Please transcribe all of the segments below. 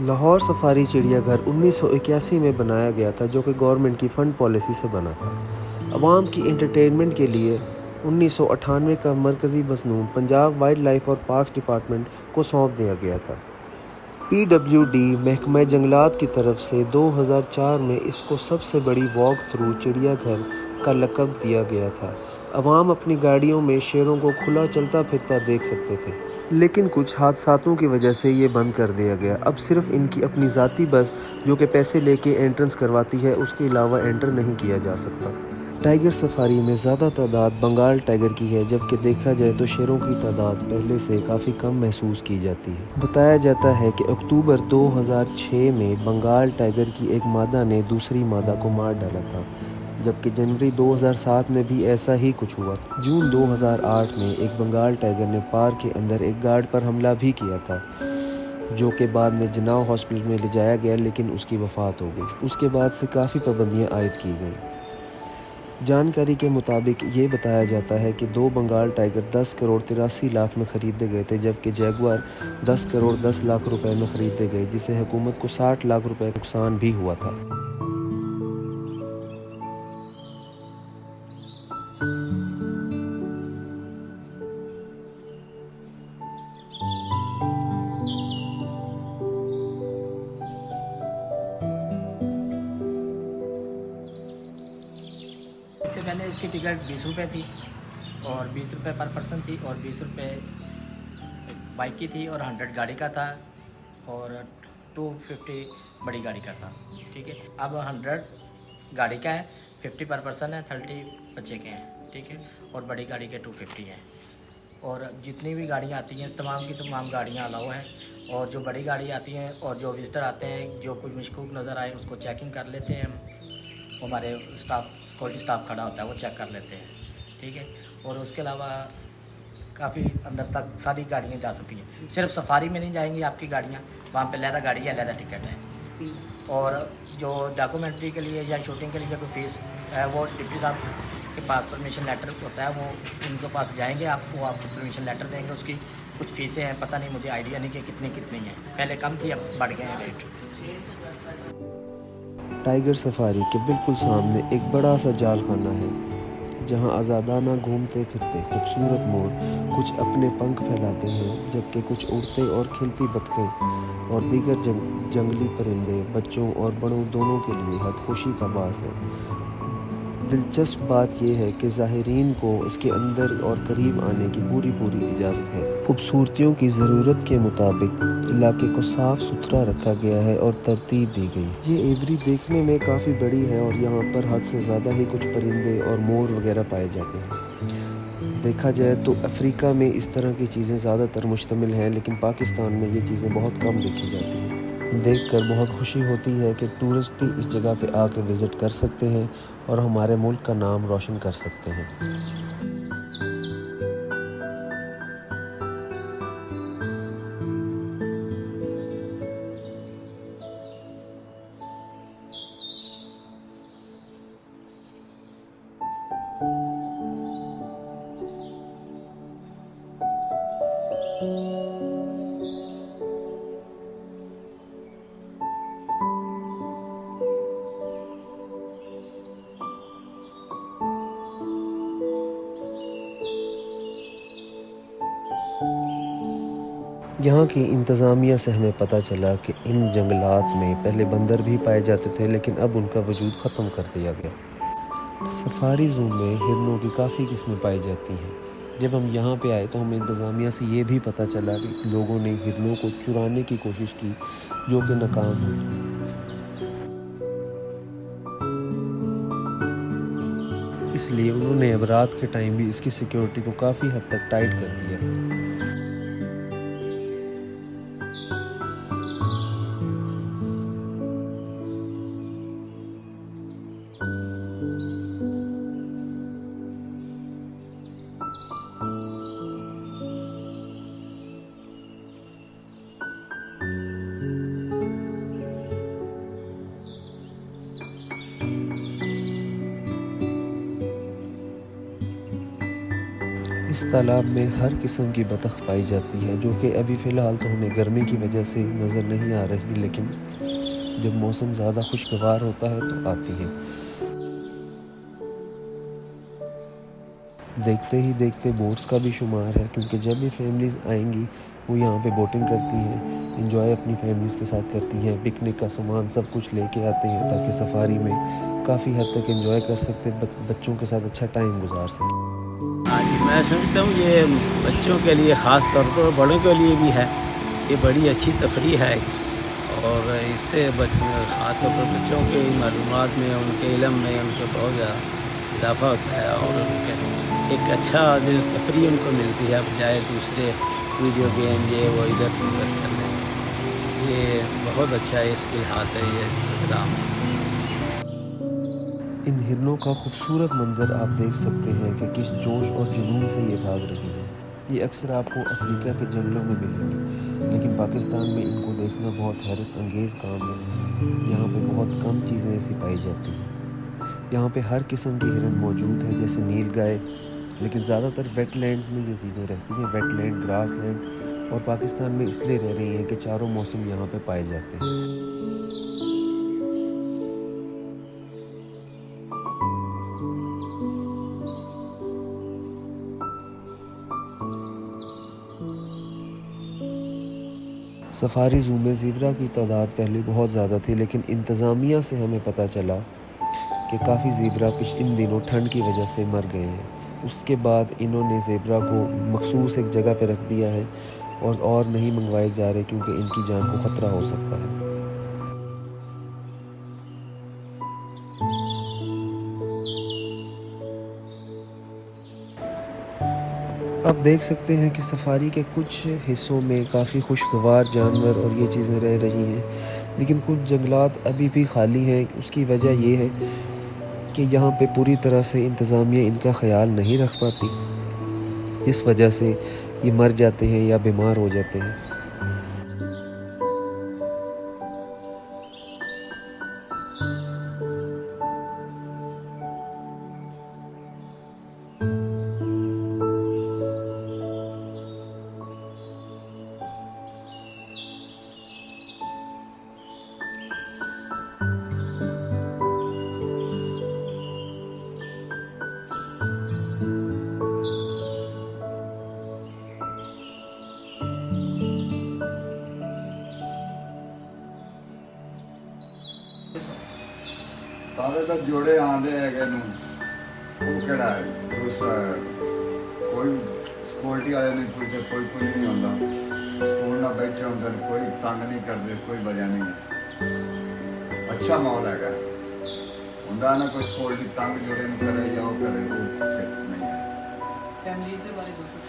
Lahore safari چڑیا گھر 1981 میں بنایا گیا تھا، جو کہ گورنمنٹ کی فنڈ پالیسی سے بنا تھا۔ عوام کی انٹرٹینمنٹ کے لیے 1998 کا مرکزی مصنون پنجاب وائلڈ لائف اور پارکس ڈپارٹمنٹ کو سونپ دیا گیا تھا۔ PWD محکمہ جنگلات کی طرف سے 2004 میں اس کو سب سے بڑی واک تھرو چڑیا گھر کا لقب دیا گیا تھا۔ عوام اپنی گاڑیوں میں شیروں کو کھلا چلتا پھرتا دیکھ سکتے تھے، لیکن کچھ حادثاتوں کی وجہ سے یہ بند کر دیا گیا۔ اب صرف ان کی اپنی ذاتی بس جو کہ پیسے لے کے انٹرنس کرواتی ہے، اس کے علاوہ انٹر نہیں کیا جا سکتا۔ ٹائیگر سفاری میں زیادہ تعداد بنگال ٹائیگر کی ہے، جبکہ دیکھا جائے تو شیروں کی تعداد پہلے سے کافی کم محسوس کی جاتی ہے۔ بتایا جاتا ہے کہ اکتوبر 2006 میں بنگال ٹائیگر کی ایک مادہ نے دوسری مادہ کو مار ڈالا تھا، جبکہ جنوری 2007 میں بھی ایسا ہی کچھ ہوا تھا۔ جون 2008 میں ایک بنگال ٹائیگر نے پارک کے اندر ایک گارڈ پر حملہ بھی کیا تھا، جو کہ بعد میں جناح ہاسپٹل میں لے جایا گیا، لیکن اس کی وفات ہو گئی۔ اس کے بعد سے کافی پابندیاں عائد کی گئیں۔ جانکاری کے مطابق یہ بتایا جاتا ہے کہ 2 بنگال ٹائیگر 10 کروڑ 83 لاکھ میں خریدے گئے تھے، جبکہ جیگوار 10 کروڑ 10 لاکھ روپے میں خریدے گئے، جس سے حکومت کو 60 لاکھ روپے نقصان بھی ہوا تھا۔ اس سے پہلے اس کی ٹکٹ 20 روپے تھی اور 20 روپے پر پرسن تھی، اور 20 روپے بائک کی تھی، اور 100 گاڑی کا تھا، اور 250 بڑی گاڑی کا تھا۔ ٹھیک ہے، اب 100 گاڑی کا ہے، 50 پر پرسن ہے، 30 بچے کے ہیں۔ ٹھیک ہے، اور بڑی گاڑی کے 250 ہیں، اور جتنی بھی گاڑیاں آتی ہیں تمام کی تمام گاڑیاں الاؤ ہیں، اور جو بڑی گاڑی آتی ہیں اور جو وزٹر آتے ہیں، جو کوئی مشکوک نظر آئے اس کو چیکنگ کر لیتے ہیں ہمارے اسٹاف، سیکورٹی اسٹاف کھڑا ہوتا ہے، وہ چیک کر لیتے ہیں۔ ٹھیک ہے، اور اس کے علاوہ کافی اندر تک ساری گاڑیاں جا سکتی ہیں، صرف سفاری میں نہیں جائیں گی آپ کی گاڑیاں، وہاں پہ علیحدہ گاڑی ہے، علیحدہ ٹکٹ ہے، اور جو ڈاکومنٹری کے لیے یا شوٹنگ کے لیے کوئی فیس ہے وہ ڈپٹی صاحب کے پاس پرمیشن لیٹر ہوتا ہے، وہ ان کے پاس جائیں گے، وہ آپ کو پرمیشن لیٹر دیں گے، اس کی کچھ فیسیں ہیں، پتہ نہیں، مجھے آئیڈیا نہیں کہ کتنی ہیں، پہلے کم تھی اب بڑھ گئے ہیں ریٹ۔ ٹائیگر سفاری کے بالکل سامنے ایک بڑا سا جال خانہ ہے، جہاں آزادانہ گھومتے پھرتے خوبصورت مور کچھ اپنے پنکھ پھیلاتے ہیں، جبکہ کچھ اڑتے اور کھلتی بطخیں اور دیگر جنگلی پرندے بچوں اور بڑوں دونوں کے لیے حد خوشی کا باعث ہے۔ دلچسپ بات یہ ہے کہ زائرین کو اس کے اندر اور قریب آنے کی پوری اجازت ہے۔ خوبصورتیوں کی ضرورت کے مطابق علاقے کو صاف ستھرا رکھا گیا ہے اور ترتیب دی گئی۔ یہ ایوری دیکھنے میں کافی بڑی ہے اور یہاں پر حد سے زیادہ ہی کچھ پرندے اور مور وغیرہ پائے جاتے ہیں۔ دیکھا جائے تو افریقہ میں اس طرح کی چیزیں زیادہ تر مشتمل ہیں، لیکن پاکستان میں یہ چیزیں بہت کم دیکھی جاتی ہیں۔ دیکھ کر بہت خوشی ہوتی ہے کہ ٹورسٹ بھی اس جگہ پہ آ کے وزٹ کر سکتے ہیں اور ہمارے ملک کا نام روشن کر سکتے ہیں۔ یہاں کی انتظامیہ سے ہمیں پتہ چلا کہ ان جنگلات میں پہلے بندر بھی پائے جاتے تھے، لیکن اب ان کا وجود ختم کر دیا گیا۔ سفاری زو میں ہرنوں کی کافی قسمیں پائی جاتی ہیں۔ جب ہم یہاں پہ آئے تو ہمیں انتظامیہ سے یہ بھی پتہ چلا کہ لوگوں نے ہرنوں کو چرانے کی کوشش کی، جو کہ ناکام ہوئی۔ اس لیے انہوں نے اب رات کے ٹائم بھی اس کی سیکیورٹی کو کافی حد تک ٹائٹ کر دیا ہے۔ اس تالاب میں ہر قسم کی بطخ پائی جاتی ہے، جو کہ ابھی فی الحال تو ہمیں گرمی کی وجہ سے نظر نہیں آ رہی، لیکن جب موسم زیادہ خوشگوار ہوتا ہے تو آتی ہیں۔ دیکھتے ہی دیکھتے بوٹس کا بھی شمار ہے، کیونکہ جب بھی فیملیز آئیں گی وہ یہاں پہ بوٹنگ کرتی ہیں، انجوائے اپنی فیملیز کے ساتھ کرتی ہیں، پکنک کا سامان سب کچھ لے کے آتے ہیں تاکہ سفاری میں کافی حد تک انجوائے کر سکتے، بچوں کے ساتھ اچھا ٹائم گزار سکیں۔ ہاں جی، میں سمجھتا ہوں یہ بچوں کے لیے خاص طور پر بڑوں کے لیے بھی ہے، یہ بڑی اچھی تفریح ہے، اور اس سے خاص طور پر بچوں کے معلومات میں، ان کے علم میں ان کو بہت زیادہ اضافہ ہوتا ہے، اور ان کے ایک اچھا جو تفریح ان کو ملتی ہے بجائے دوسرے ویڈیو گیم یہ وہ ادھر ادھر کرنے۔ یہ بہت اچھا ہے، اس کے لحاظ سے یہ اقدام۔ ان ہرنوں کا خوبصورت منظر آپ دیکھ سکتے ہیں کہ کس جوش اور جنون سے یہ بھاگ رہی ہیں۔ یہ اکثر آپ کو افریقہ کے جنگلوں میں ملیں گے، لیکن پاکستان میں ان کو دیکھنا بہت حیرت انگیز کام ہے۔ یہاں پہ بہت کم چیزیں ایسی پائی جاتی ہیں۔ یہاں پہ ہر قسم کی ہرن موجود ہے، جیسے نیل گائے، لیکن زیادہ تر ویٹ لینڈز میں یہ چیزیں رہتی ہیں، ویٹ لینڈ، گراس لینڈ، اور پاکستان میں اس لیے رہ رہی ہیں کہ چاروں موسم یہاں پہ پائے جاتے ہیں۔ سفاری زو میں زیبرا کی تعداد پہلے بہت زیادہ تھی، لیکن انتظامیہ سے ہمیں پتہ چلا کہ کافی زیبرا ان دنوں ٹھنڈ کی وجہ سے مر گئے ہیں۔ اس کے بعد انہوں نے زیبرا کو مخصوص ایک جگہ پہ رکھ دیا ہے، اور نہیں منگوائے جا رہے کیونکہ ان کی جان کو خطرہ ہو سکتا ہے۔ آپ دیکھ سکتے ہیں کہ سفاری کے کچھ حصوں میں کافی خوشگوار جانور اور یہ چیزیں رہ رہی ہیں، لیکن کچھ جنگلات ابھی بھی خالی ہیں۔ اس کی وجہ یہ ہے کہ یہاں پہ پوری طرح سے انتظامیہ ان کا خیال نہیں رکھ پاتی، اس وجہ سے یہ مر جاتے ہیں یا بیمار ہو جاتے ہیں۔ ਸਾਰੇ ਤਾਂ ਜੋੜੇ ਆਉਂਦੇ ਹੈਗੇ ਨੂੰ, ਉਹ ਕਿਹੜਾ ਹੈ ਦੂਸਰਾ ਕੋਈ ਸਕਿਉਰਟੀ ਵਾਲੇ ਨਹੀਂ ਪੁੱਛਦੇ, ਕੋਈ ਨਹੀਂ ਹੁੰਦਾ, ਸਕੂਲ ਨਾਲ ਬੈਠੇ ਹੁੰਦੇ ਨੇ, ਕੋਈ ਤੰਗ ਨਹੀਂ ਕਰਦੇ, ਕੋਈ ਵਜ੍ਹਾ ਨਹੀਂ ਹੈ। ਅੱਛਾ ਮਾਹੌਲ ਹੈਗਾ, ਹੁੰਦਾ ਨਾ ਕੋਈ ਸਕਿਉਰਟੀ ਤੰਗ ਜੋੜੇ ਨੂੰ ਕਰੇ ਜਾਂ ਉਹ ਕਰੇ, ਉਹ ਨਹੀਂ ਹੈ।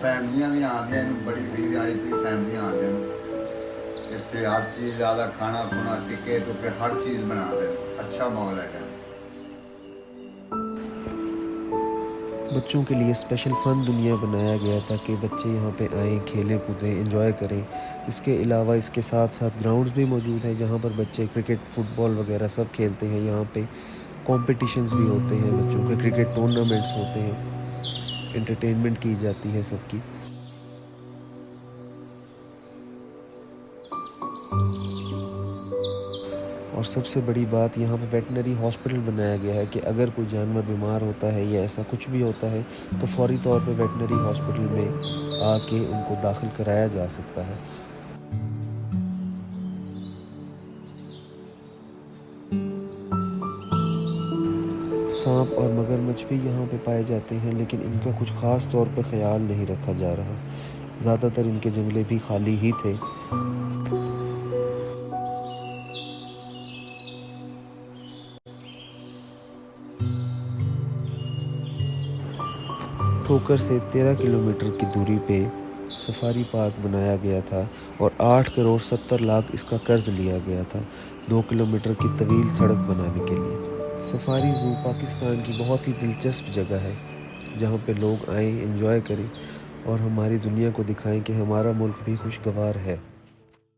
ਫੈਮਲੀਆਂ ਵੀ ਆਉਂਦੀਆਂ ਇਹਨੂੰ, ਬੜੀ VIP ਫੈਮਲੀਆਂ ਆਉਂਦੀਆਂ ਨੇ ਇੱਥੇ, ਹਰ ਚੀਜ਼ ਜ਼ਿਆਦਾ ਖਾਣਾ ਖੁਣਾ ਟਿੱਕੇ ਟੁੱਕੇ ਹਰ ਚੀਜ਼ ਬਣਾ ਦੇ, ਅੱਛਾ ਮਾਹੌਲ ਹੈਗਾ۔ بچوں کے لیے اسپیشل فن دنیا بنایا گیا تھا کہ بچے یہاں پہ آئیں، کھیلیں کودیں، انجوائے کریں۔ اس کے علاوہ اس کے ساتھ ساتھ گراؤنڈز بھی موجود ہیں جہاں پر بچے کرکٹ، فٹ بال وغیرہ سب کھیلتے ہیں۔ یہاں پہ کمپٹیشنز بھی ہوتے ہیں، بچوں کے کرکٹ ٹورنامنٹس ہوتے ہیں، انٹرٹینمنٹ کی جاتی ہے سب کی۔ اور سب سے بڑی بات، یہاں پہ ویٹنری ہاسپٹل بنایا گیا ہے کہ اگر کوئی جانور بیمار ہوتا ہے یا ایسا کچھ بھی ہوتا ہے تو فوری طور پہ ویٹنری ہاسپٹل میں آ کے ان کو داخل کرایا جا سکتا ہے۔ سانپ اور مگرمچھ بھی یہاں پہ پائے جاتے ہیں، لیکن ان کا کچھ خاص طور پہ خیال نہیں رکھا جا رہا، زیادہ تر ان کے جنگلے بھی خالی ہی تھے۔ ٹھوکر سے 13 کلومیٹر کی دوری پہ سفاری پارک بنایا گیا تھا اور 8 کروڑ 70 لاکھ اس کا قرض لیا گیا تھا 2 کلومیٹر کی طویل سڑک بنانے کے لیے۔ سفاری زو پاکستان کی بہت ہی دلچسپ جگہ ہے جہاں پہ لوگ آئیں، انجوائے کریں اور ہماری دنیا کو دکھائیں کہ ہمارا ملک بھی خوشگوار ہے۔